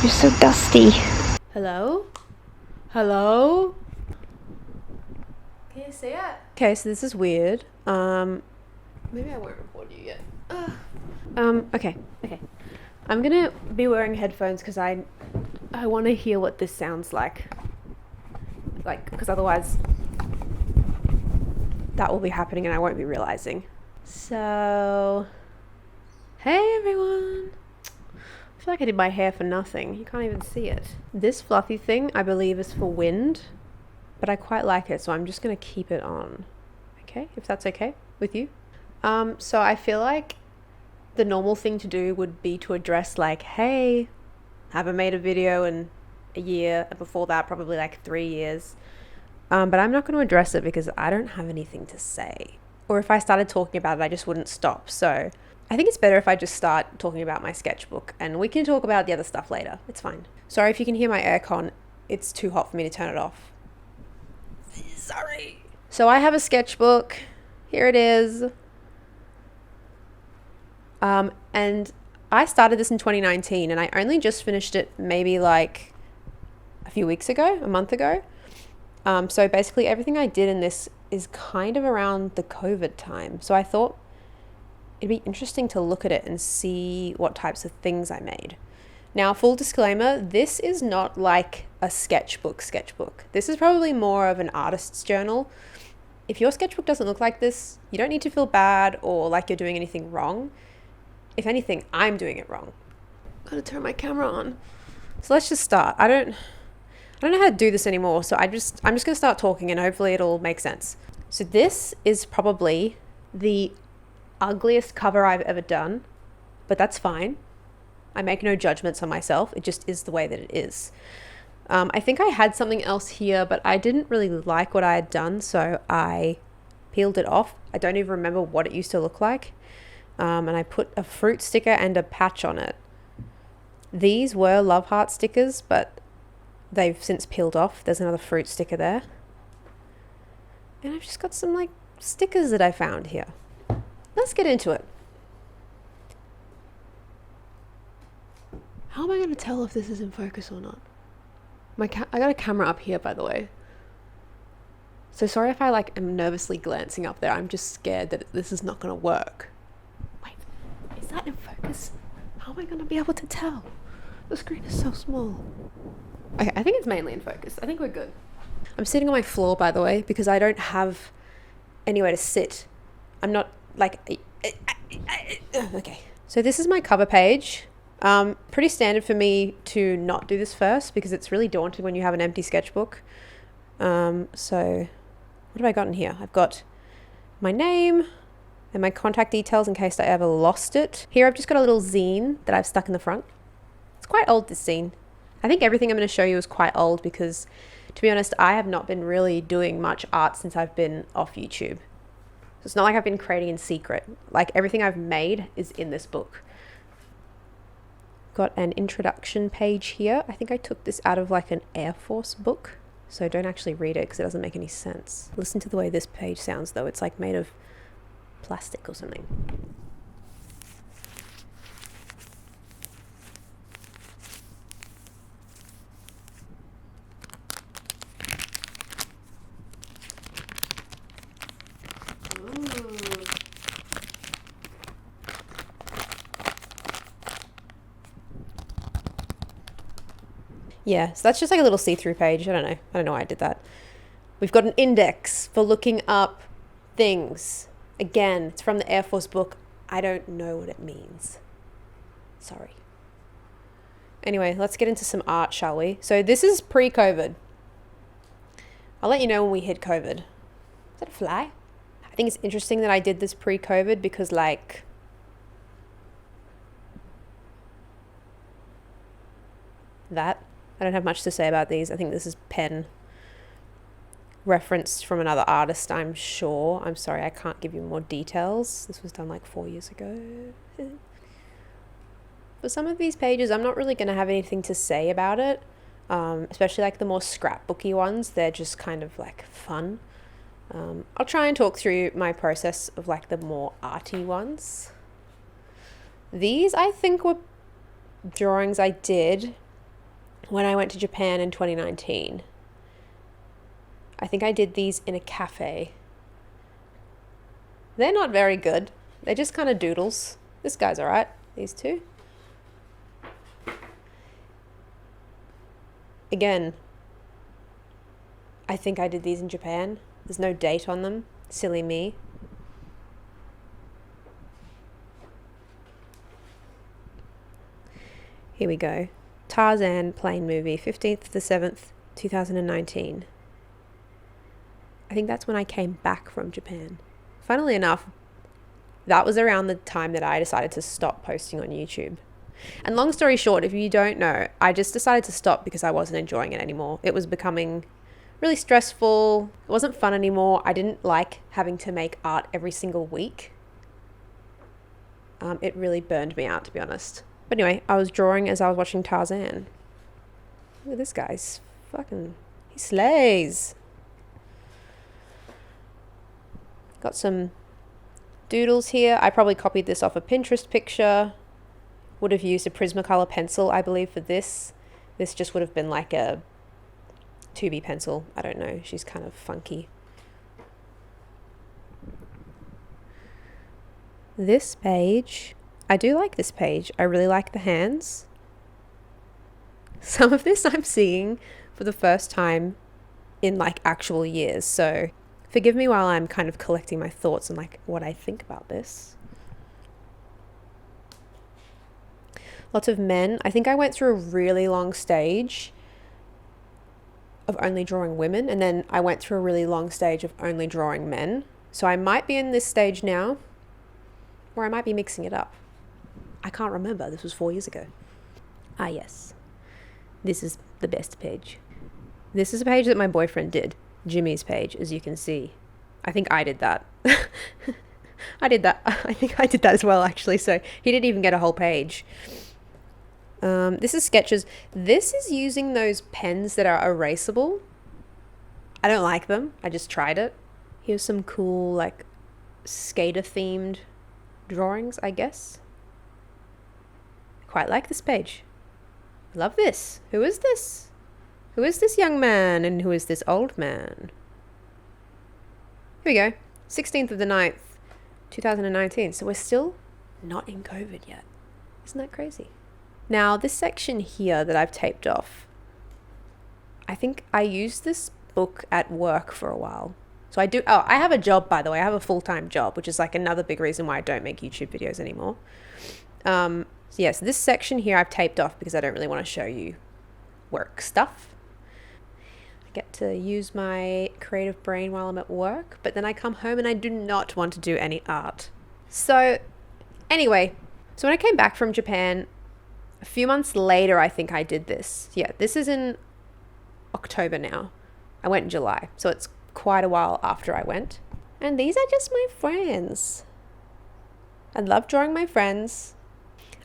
You're so dusty. Hello? Hello? Can you see it? Okay, so this is weird. Maybe I won't record you yet. Okay. I'm gonna be wearing headphones because I want to hear what this sounds like. Because otherwise that will be happening and I won't be realizing. So, hey everyone. I feel like I did my hair for nothing. You can't even see it. This fluffy thing, I believe, is for wind, but I quite like it, so I'm just gonna keep it on. Okay, if that's okay with you. So I feel like the normal thing to do would be to address like, hey, haven't made a video in a year, and before that probably like 3 years. But I'm not going to address it because I don't have anything to say. Or if I started talking about it, I just wouldn't stop. So I think it's better if I just start talking about my sketchbook and we can talk about the other stuff later. It's fine. Sorry if you can hear my aircon. It's too hot for me to turn it off. Sorry. So I have a sketchbook. Here it is. And I started this in 2019 and I only just finished it maybe like a few weeks ago, a month ago. So basically everything I did in this is kind of around the COVID time. So I thought it'd be interesting to look at it and see what types of things I made. Now, full disclaimer, this is not like a sketchbook. This is probably more of an artist's journal. If your sketchbook doesn't look like this, you don't need to feel bad or like you're doing anything wrong. If anything, I'm doing it wrong. Gotta turn my camera on. So let's just start. I don't know how to do this anymore, so I'm just gonna start talking and hopefully it'll make sense. So this is probably the ugliest cover I've ever done, but that's fine. I make no judgments on myself. It just is the way that it is. I think I had something else here, but I didn't really like what I had done, so I peeled it off. I don't even remember what it used to look like. And I put a fruit sticker and a patch on it. These were love heart stickers, but they've since peeled off. There's another fruit sticker there. And I've just got some like stickers that I found here. Let's get into it. How am I going to tell if this is in focus or not? I got a camera up here, by the way. So sorry if I like am nervously glancing up there. I'm just scared that this is not going to work. Wait, is that in focus? How am I going to be able to tell? The screen is so small. Okay, I think it's mainly in focus. I think we're good. I'm sitting on my floor, by the way, because I don't have anywhere to sit. I'm not like... Okay. So this is my cover page. Pretty standard for me to not do this first because it's really daunting when you have an empty sketchbook. So what have I got in here? I've got my name and my contact details in case I ever lost it. Here I've just got a little zine that I've stuck in the front. It's quite old, this zine. I think everything I'm going to show you is quite old because, to be honest, I have not been really doing much art since I've been off YouTube. So it's not like I've been creating in secret. Like everything I've made is in this book. Got an introduction page here. I think I took this out of like an Air Force book. So don't actually read it because it doesn't make any sense. Listen to the way this page sounds though. It's like made of plastic or something. Yeah, so that's just like a little see-through page. I don't know why I did that. We've got an index for looking up things. Again, it's from the Air Force book. I don't know what it means. Sorry. Anyway, let's get into some art, shall we? So this is pre-COVID. I'll let you know when we hit COVID. Is that a fly? I think it's interesting that I did this pre-COVID because like... that. I don't have much to say about these. I think this is pen referenced from another artist, I'm sure. I'm sorry, I can't give you more details. This was done like 4 years ago. For some of these pages, I'm not really going to have anything to say about it. Especially like the more scrapbooky ones. They're just kind of like fun. I'll try and talk through my process of like the more arty ones. These I think were drawings I did when I went to Japan in 2019. I think I did these in a cafe. They're not very good. They're just kind of doodles. This guy's alright. These two. Again, I think I did these in Japan. There's no date on them. Silly me. Here we go. Tarzan plane movie, 15th to 7th, 2019. I think that's when I came back from Japan. Funnily enough, that was around the time that I decided to stop posting on YouTube. And long story short, if you don't know, I just decided to stop because I wasn't enjoying it anymore. It was becoming really stressful. It wasn't fun anymore. I didn't like having to make art every single week. It really burned me out, to be honest. But anyway, I was drawing as I was watching Tarzan. Look at this guy's fucking... he slays. Got some doodles here. I probably copied this off a Pinterest picture. Would have used a Prismacolor pencil, I believe, for this. This just would have been like a 2B pencil. I don't know. She's kind of funky. This page, I do like this page. I really like the hands. Some of this I'm seeing for the first time in like actual years. So forgive me while I'm kind of collecting my thoughts and like what I think about this. Lots of men. I think I went through a really long stage of only drawing women, and then I went through a really long stage of only drawing men. So I might be in this stage now, or I might be mixing it up. I can't remember. This was 4 years ago. Ah, yes. This is the best page. This is a page that my boyfriend did. Jimmy's page, as you can see. I think I did that. I did that. I think I did that as well, actually. So he didn't even get a whole page. This is sketches. This is using those pens that are erasable. I don't like them. I just tried it. Here's some cool, like, skater-themed drawings, I guess. Quite like this page. I love this. Who is this? Who is this young man and who is this old man? Here we go. 16th of the 9th, 2019. So we're still not in COVID yet. Isn't that crazy? Now, this section here that I've taped off, I think I used this book at work for a while. So I have a job, by the way. I have a full-time job, which is like another big reason why I don't make YouTube videos anymore. So yes, this section here I've taped off because I don't really want to show you work stuff. I get to use my creative brain while I'm at work, but then I come home and I do not want to do any art. So anyway, so when I came back from Japan, a few months later, I think I did this. Yeah, this is in October now. I went in July, so it's quite a while after I went. And these are just my friends. I love drawing my friends.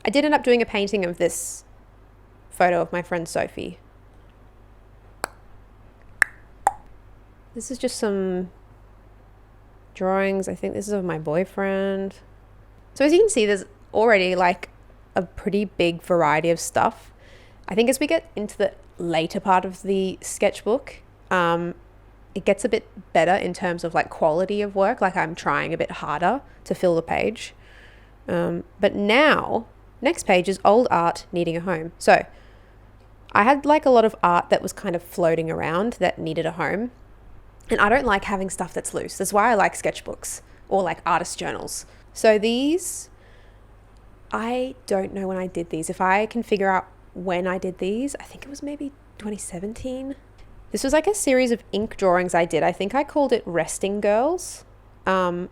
I did end up doing a painting of this photo of my friend Sophie. This is just some drawings. I think this is of my boyfriend. So as you can see, there's already like a pretty big variety of stuff. I think as we get into the later part of the sketchbook, it gets a bit better in terms of like quality of work. Like I'm trying a bit harder to fill the page. But now, next page is old art needing a home. So I had like a lot of art that was kind of floating around that needed a home. And I don't like having stuff that's loose. That's why I like sketchbooks or like artist journals. So these, I don't know when I did these. If I can figure out when I did these, I think it was maybe 2017. This was like a series of ink drawings I did. I think I called it Resting Girls. And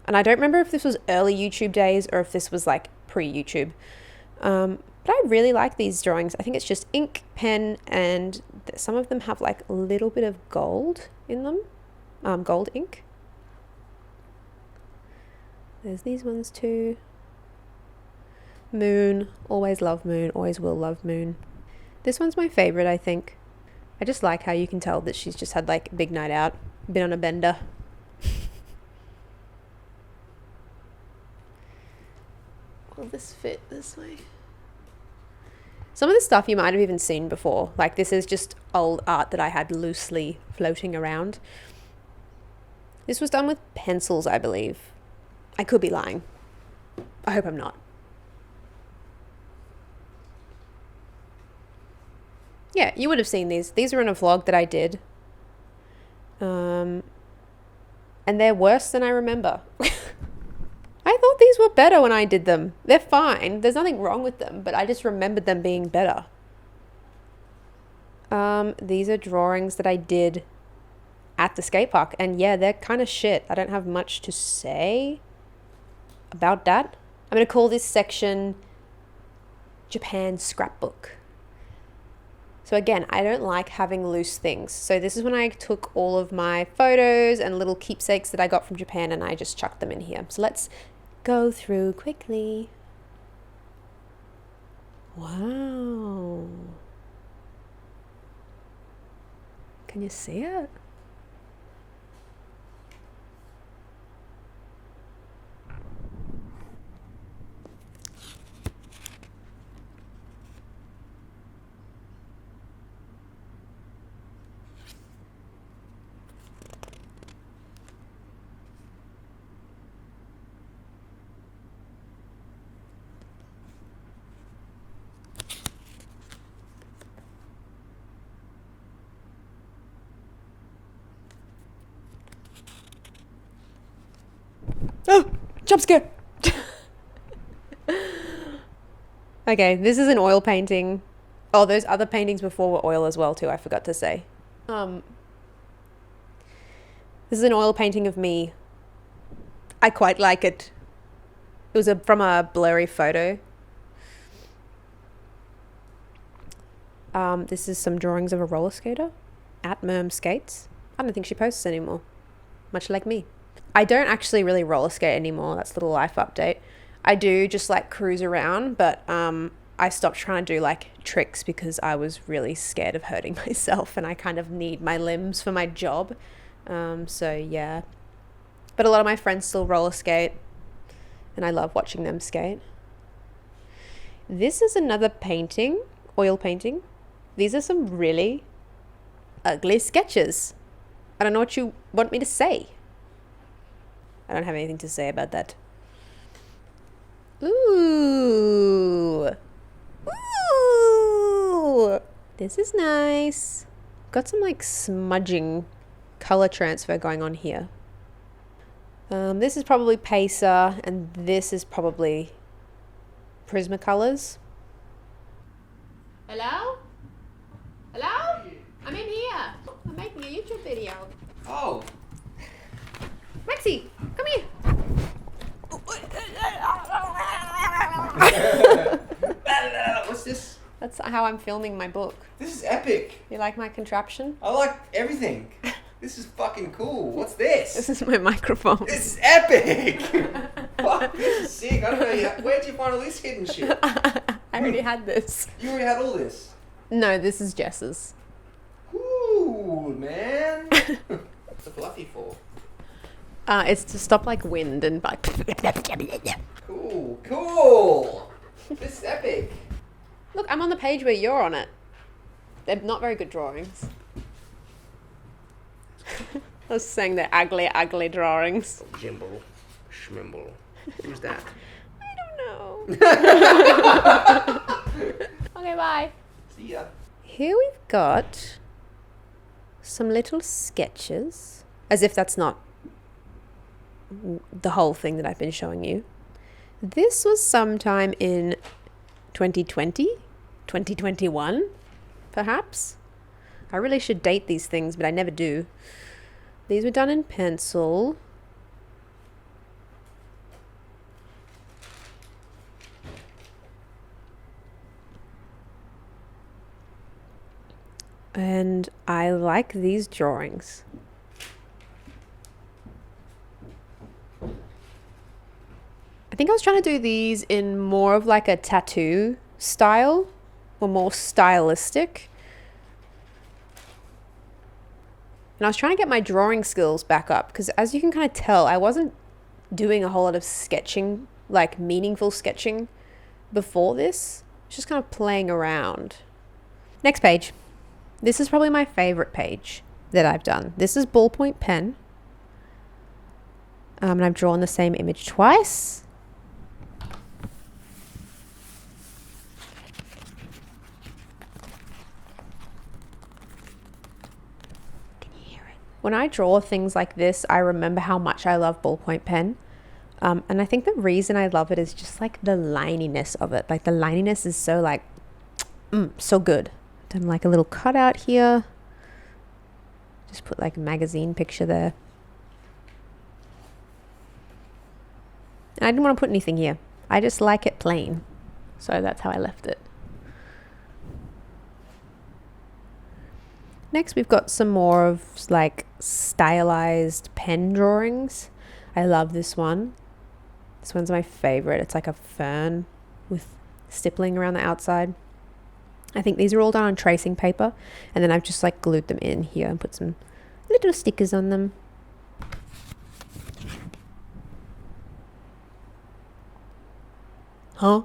I don't remember if this was early YouTube days or if this was like pre-YouTube. But I really like these drawings. I think it's just ink, pen, and some of them have like a little bit of gold in them. Gold ink. There's these ones too. Moon. Always love moon. Always will love moon. This one's my favorite, I think. I just like how you can tell that she's just had like a big night out. Been on a bender. Will this fit this way? Some of the stuff you might have even seen before. Like this is just old art that I had loosely floating around. This was done with pencils, I believe. I could be lying. I hope I'm not. Yeah, you would have seen these. These are in a vlog that I did. And they're worse than I remember. I thought these were better when I did them. They're fine. There's nothing wrong with them, but I just remembered them being better. These are drawings that I did at the skate park. And yeah, they're kind of shit. I don't have much to say about that. I'm going to call this section Japan Scrapbook. So again, I don't like having loose things. So this is when I took all of my photos and little keepsakes that I got from Japan and I just chucked them in here. So let's go through quickly. Wow. Can you see it? Oh, jump scare. Okay, this is an oil painting. Oh, those other paintings before were oil as well too, I forgot to say. This is an oil painting of me. I quite like it. It was from a blurry photo. This is some drawings of a roller skater at Merm Skates. I don't think she posts anymore, much like me. I don't actually really roller skate anymore. That's a little life update. I do just like cruise around, but I stopped trying to do like tricks because I was really scared of hurting myself and I kind of need my limbs for my job. So yeah. But a lot of my friends still roller skate and I love watching them skate. This is another painting, oil painting. These are some really ugly sketches. I don't know what you want me to say. I don't have anything to say about that. Ooh. Ooh. This is nice. Got some like smudging color transfer going on here. This is probably Pacer and this is probably Prismacolors. Hello? Hello? I'm in here. I'm making a YouTube video. Oh. Maxie, come here. What's this? That's how I'm filming my book. This is epic. You like my contraption? I like everything. This is fucking cool. What's this? This is my microphone. This is epic. Fuck, this is sick. I don't know. Where'd you find all this hidden shit? I already had this. You already had all this? No, this is Jess's. Cool, man. What's the fluffy for? It's to stop like wind and like. Cool, cool. This is epic. Look, I'm on the page where you're on it. They're not very good drawings. I was saying they're ugly, ugly drawings. Jimble, schmimble. Who's that? I don't know. Okay, bye. See ya. Here we've got some little sketches, as if that's not the whole thing that I've been showing you. This was sometime in 2020, 2021, perhaps. I really should date these things, but I never do. These were done in pencil. And I like these drawings. I think I was trying to do these in more of like a tattoo style or more stylistic. And I was trying to get my drawing skills back up because as you can kind of tell, I wasn't doing a whole lot of sketching, like meaningful sketching before this. Just kind of playing around. Next page. This is probably my favorite page that I've done. This is ballpoint pen. And I've drawn the same image twice. Can you hear it? When I draw things like this, I remember how much I love ballpoint pen. And I think the reason I love it is just like the lininess of it. Like the lininess is so like, so good. Done like a little cutout here. Just put like a magazine picture there. And I didn't want to put anything here. I just like it plain. So that's how I left it. Next, we've got some more of like stylized pen drawings. I love this one. This one's my favorite. It's like a fern with stippling around the outside. I think these are all done on tracing paper, and then I've just like glued them in here and put some little stickers on them. Huh?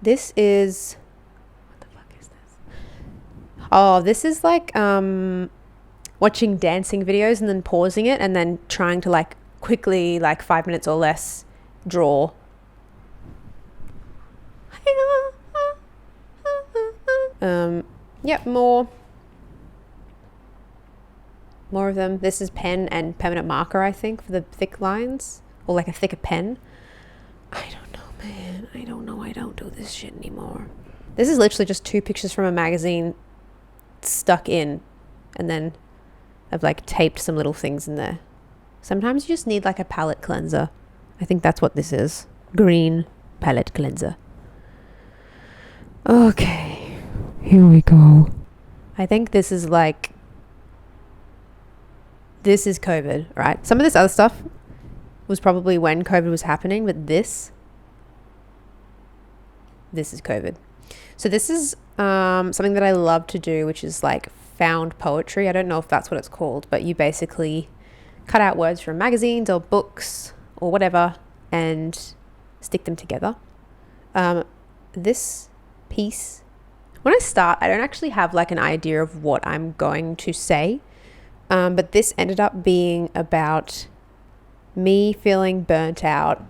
This is, what the fuck is this? Oh, this is like watching dancing videos and then pausing it and then trying to like quickly, like 5 minutes or less, draw. Yep, more of them. This is pen and permanent marker, I think, for the thick lines, or like a thicker pen. I don't know, man. I don't know. I don't do this shit anymore. This is literally just 2 pictures from a magazine stuck in, and then I've like taped some little things in there. Sometimes you just need like a palette cleanser. I think that's what this is. Green palette cleanser. Okay, here we go. I think this is like, this is COVID, right? Some of this other stuff was probably when COVID was happening, but this is COVID. So this is something that I love to do, which is like found poetry. I don't know if that's what it's called, but you basically cut out words from magazines or books or whatever and stick them together. This piece, when I start, I don't actually have like an idea of what I'm going to say, but this ended up being about me feeling burnt out.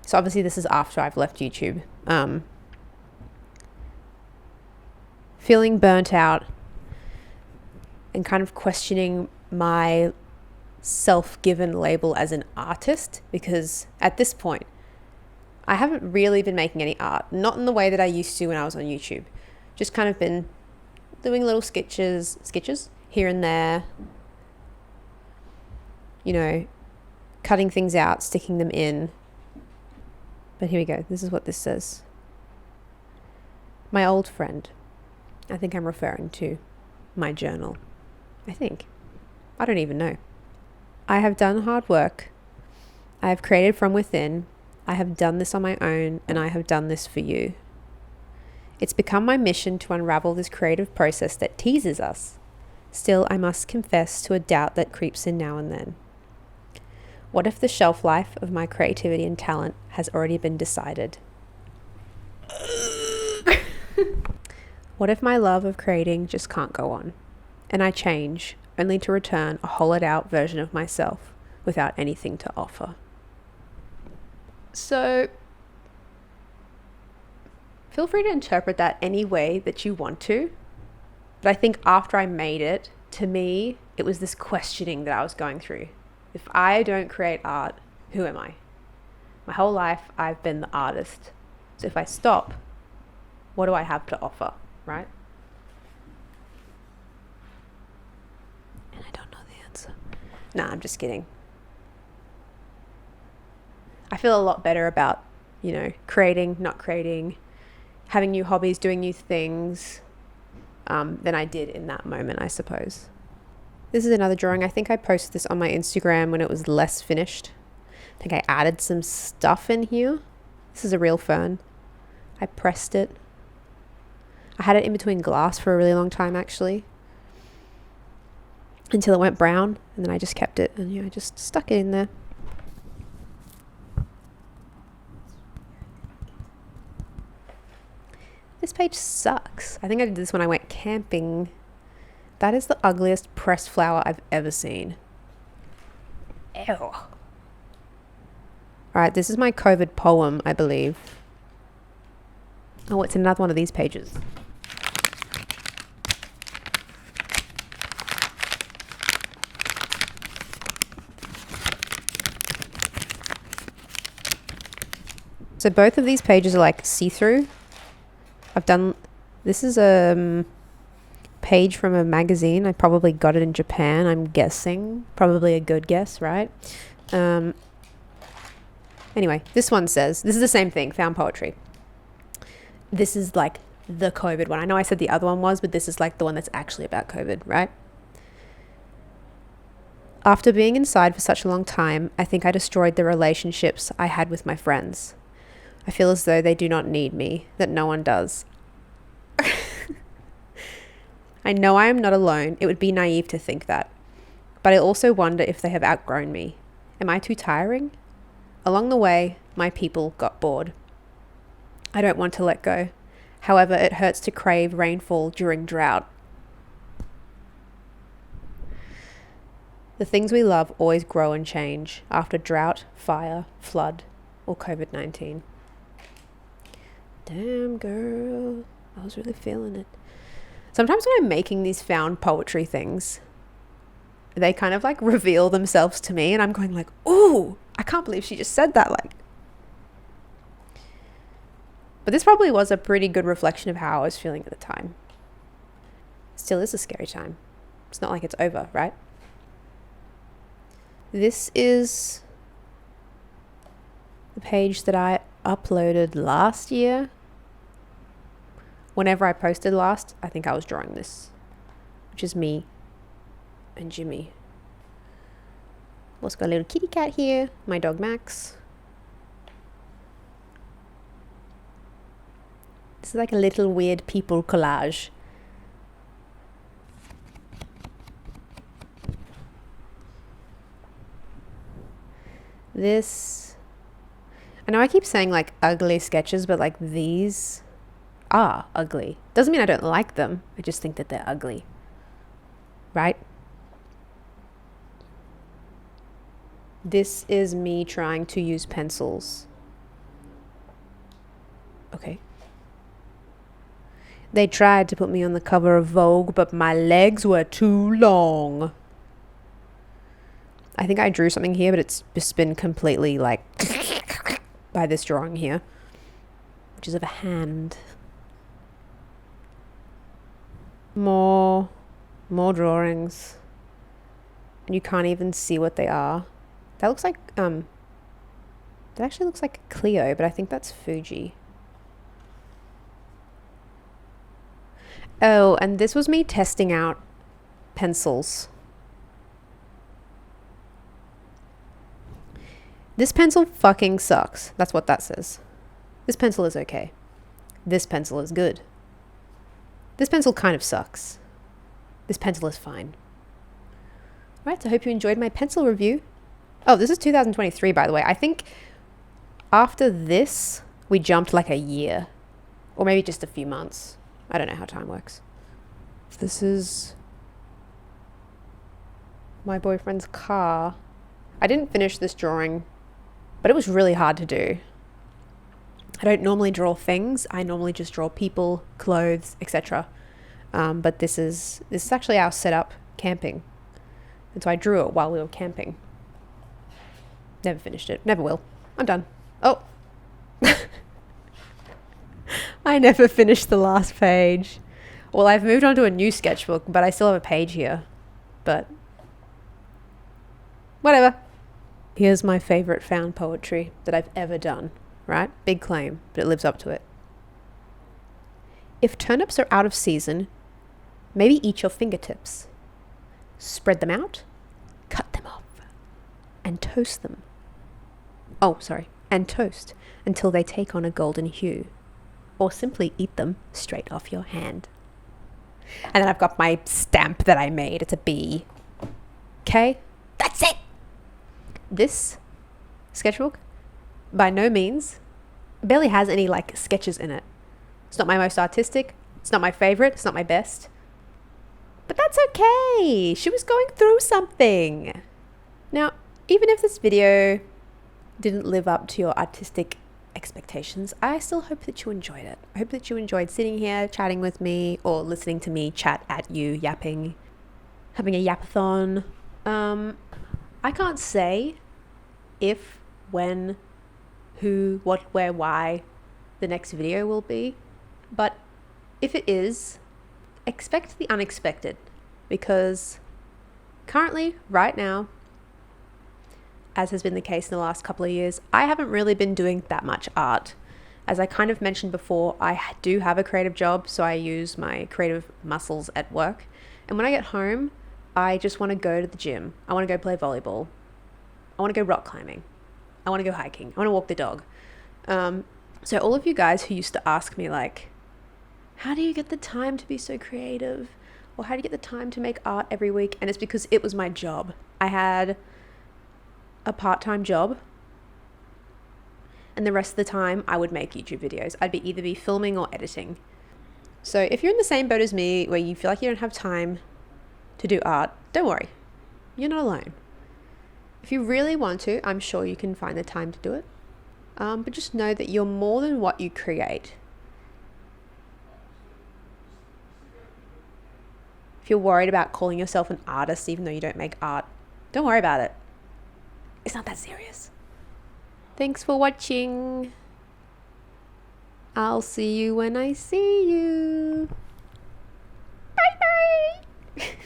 So obviously this is after I've left YouTube. Feeling burnt out and kind of questioning my self-given label as an artist, because at this point I haven't really been making any art, not in the way that I used to when I was on YouTube. Just kind of been doing little sketches here and there, you know, cutting things out, sticking them in. But here we go. This is what this says. My old friend. I think I'm referring to my journal. I think. I don't even know. I have done hard work. I have created from within. I have done this on my own, and I have done this for you. It's become my mission to unravel this creative process that teases us. Still, I must confess to a doubt that creeps in now and then. What if the shelf life of my creativity and talent has already been decided? What if my love of creating just can't go on, and I change, only to return a hollowed out version of myself without anything to offer? So, feel free to interpret that any way that you want to. But I think after I made it, to me, it was this questioning that I was going through. If I don't create art, who am I? My whole life, I've been the artist. So if I stop, what do I have to offer, right? And I don't know the answer. Nah, I'm just kidding. I feel a lot better about, you know, creating, not creating, having new hobbies, doing new things, than I did in that moment, I suppose. This is another drawing. I think I posted this on my Instagram when it was less finished. I think I added some stuff in here. This is a real fern. I pressed it. I had it in between glass for a really long time, actually, until it went brown, and then I just kept it, and I just stuck it in there. This page sucks. I think I did this when I went camping. That is the ugliest pressed flower I've ever seen. Ew. Alright, this is my COVID poem, I believe. Oh, it's another one of these pages. So both of these pages are like see-through. This is a page from a magazine. I probably got it in Japan, I'm guessing. Probably a good guess, right? Anyway, this one says, this is the same thing, found poetry. This is like the COVID one. I know I said the other one was, but this is like the one that's actually about COVID, right? After being inside for such a long time, I think I destroyed the relationships I had with my friends. I feel as though they do not need me, that no one does. I know I am not alone. It would be naive to think that. But I also wonder if they have outgrown me. Am I too tiring? Along the way, my people got bored. I don't want to let go. However, it hurts to crave rainfall during drought. The things we love always grow and change after drought, fire, flood, or COVID-19. Damn, girl. I was really feeling it. Sometimes when I'm making these found poetry things, they kind of like reveal themselves to me and I'm going like, ooh, I can't believe she just said that. Like, but this probably was a pretty good reflection of how I was feeling at the time. Still is a scary time. It's not like it's over, right? This is the page that I uploaded last year. Whenever I posted last, I think I was drawing this, which is me and Jimmy. Also got a little kitty cat here, my dog Max. This is like a little weird people collage. This, I know I keep saying like ugly sketches, but like these are ugly. Doesn't mean I don't like them. I just think that they're ugly. Right? This is me trying to use pencils. Okay. They tried to put me on the cover of Vogue, but my legs were too long. I think I drew something here, but it's just been completely like by this drawing here, which is of a hand. More drawings. And you can't even see what they are. That looks like, that actually looks like Clio, but I think that's Fuji. Oh, and this was me testing out pencils. This pencil fucking sucks. That's what that says. This pencil is okay. This pencil is good. This pencil kind of sucks. This pencil is fine. Right, so I hope you enjoyed my pencil review. Oh, this is 2023, by the way. I think after this, we jumped like a year. Or maybe just a few months. I don't know how time works. This is my boyfriend's car. I didn't finish this drawing, but it was really hard to do. I don't normally draw things. I normally just draw people, clothes, etc. But this is actually our setup camping. And so I drew it while we were camping. Never finished it. Never will. I'm done. Oh. I never finished the last page. Well, I've moved on to a new sketchbook, but I still have a page here. But whatever. Here's my favorite found poetry that I've ever done. Right? Big claim, but it lives up to it. If turnips are out of season, maybe eat your fingertips. Spread them out, cut them off, and toast them. Oh, sorry, and toast until they take on a golden hue. Or simply eat them straight off your hand. And then I've got my stamp that I made. It's a bee. Okay? That's it! This sketchbook, by no means, barely has any like sketches in it. It's not my most artistic. It's not my favorite. It's not my best. But that's okay. She was going through something. Now, even if this video didn't live up to your artistic expectations, I still hope that you enjoyed it. I hope that you enjoyed sitting here chatting with me or listening to me chat at you, yapping, having a yapathon. I can't say if, when, who, what, where, why the next video will be, but if it is, expect the unexpected, because currently, right now, as has been the case in the last couple of years, I haven't really been doing that much art. As I kind of mentioned before, I do have a creative job, so I use my creative muscles at work. And when I get home, I just want to go to the gym. I want to go play volleyball. I want to go rock climbing. I want to go hiking. I want to walk the dog. So all of you guys who used to ask me like, how do you get the time to be so creative? Or how do you get the time to make art every week? And it's because it was my job. I had a part-time job, and the rest of the time I would make YouTube videos. I'd either be filming or editing. So if you're in the same boat as me, where you feel like you don't have time to do art, don't worry. You're not alone. If you really want to, I'm sure you can find the time to do it. But just know that you're more than what you create. If you're worried about calling yourself an artist even though you don't make art, don't worry about it. It's not that serious. Thanks for watching. I'll see you when I see you. Bye bye.